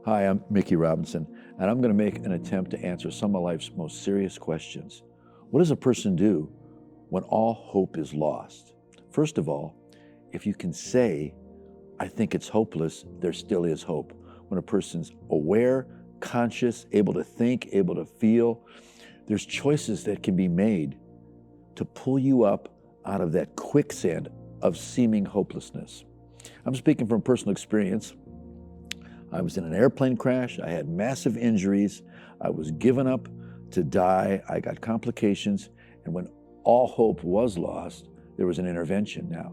Hi, I'm Mickey Robinson, and I'm going to make an attempt to answer some of life's most serious questions. What does a person do when all hope is lost? First of all, if you can say, I think it's hopeless, there still is hope. When a person's aware, conscious, able to think, able to feel, there's choices that can be made to pull you up out of that quicksand of seeming hopelessness. I'm speaking from personal experience. I was in an airplane crash. I had massive injuries. I was given up to die. I got complications. And when all hope was lost, there was an intervention. Now,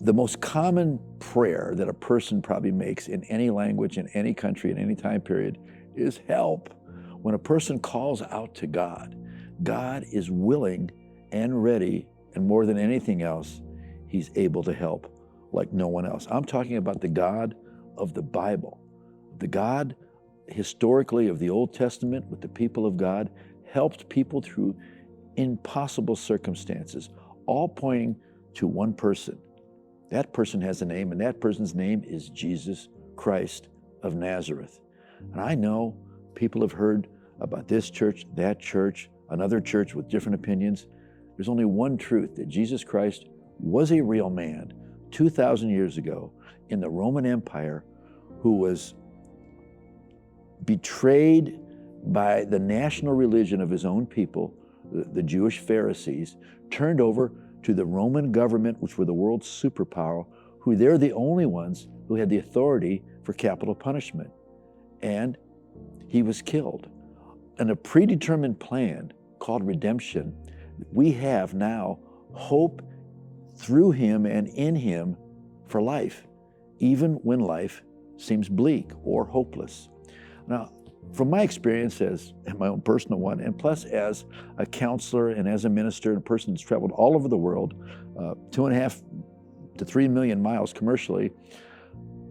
the most common prayer that a person probably makes in any language, in any country, in any time period is help. When a person calls out to God, God is willing and ready, and more than anything else, He's able to help like no one else. I'm talking about the God of the Bible. The God historically of the Old Testament with the people of God helped people through impossible circumstances, all pointing to one person. That person has a name, and that person's name is Jesus Christ of Nazareth. And I know people have heard about this church, that church, another church with different opinions. There's only one truth, that Jesus Christ was a real man 2,000 years ago in the Roman Empire, who was betrayed by the national religion of his own people, the Jewish Pharisees, turned over to the Roman government, which were the world's superpower, who they're the only ones who had the authority for capital punishment. And he was killed. In a predetermined plan called redemption, we have now hope through him and in him for life, even when life seems bleak or hopeless. Now, from my experience and my own personal one, and plus as a counselor and as a minister and a person that's traveled all over the world, 2.5 to 3 million miles commercially,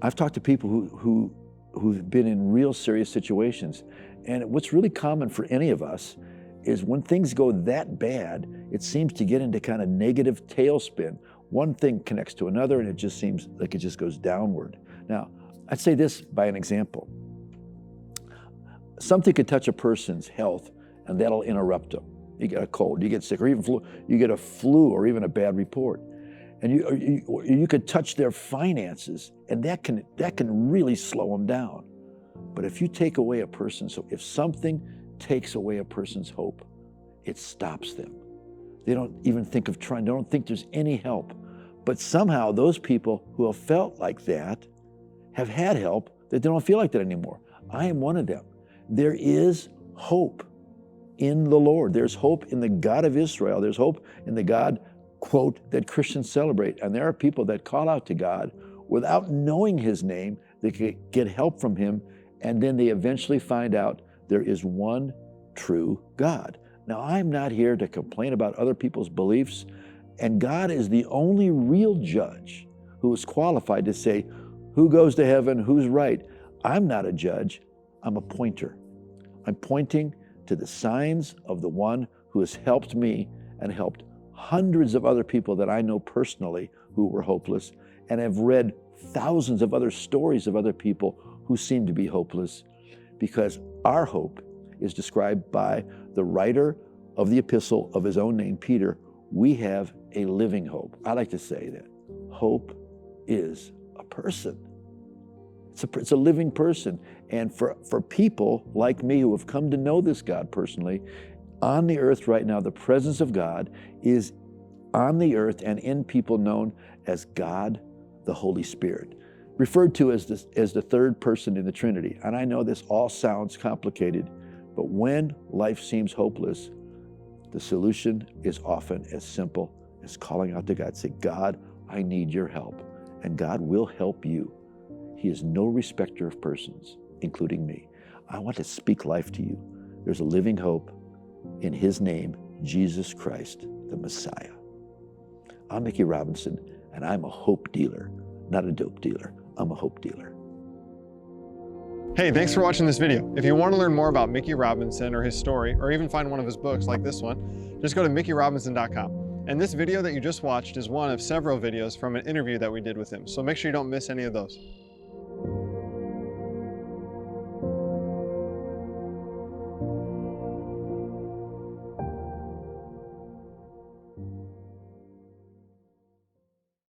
I've talked to people who've been in real serious situations. And what's really common for any of us is when things go that bad, it seems to get into kind of negative tailspin. One thing connects to another, and it just seems like it just goes downward. Now, I'd say this by an example. Something could touch a person's health, and that'll interrupt them. You get a cold, you get sick, or even you get a flu, or even a bad report. And you could touch their finances, and that can really slow them down. But if you take away a person's hope, if something takes away a person's hope, it stops them. They don't even think of trying, they don't think there's any help. But somehow those people who have felt like that have had help that they don't feel like that anymore. I am one of them. There is hope in the Lord. There's hope in the God of Israel. There's hope in the God, quote, that Christians celebrate. And there are people that call out to God without knowing his name. They can get help from him, and then they eventually find out there is one true God. Now, I'm not here to complain about other people's beliefs, and God is the only real judge who is qualified to say who goes to heaven, who's right. I'm not a judge, I'm a pointer. I'm pointing to the signs of the one who has helped me and helped hundreds of other people that I know personally who were hopeless, and have read thousands of other stories of other people who seem to be hopeless, because our hope is described by the writer of the epistle of his own name, Peter. We have a living hope. I like to say that hope is a person. It's a living person. And for people like me who have come to know this God personally, on the earth right now, the presence of God is on the earth and in people known as God, the Holy Spirit, referred to as the third person in the Trinity. And I know this all sounds complicated, but when life seems hopeless, the solution is often as simple as calling out to God. Say, God, I need your help. And God will help you. He is no respecter of persons, including me. I want to speak life to you. There's a living hope in his name, Jesus Christ, the Messiah. I'm Mickey Robinson, and I'm a hope dealer, not a dope dealer. I'm a hope dealer. Hey, thanks for watching this video. If you want to learn more about Mickey Robinson or his story, or even find one of his books like this one, just go to mickeyrobinson.com. And this video that you just watched is one of several videos from an interview that we did with him, so make sure you don't miss any of those.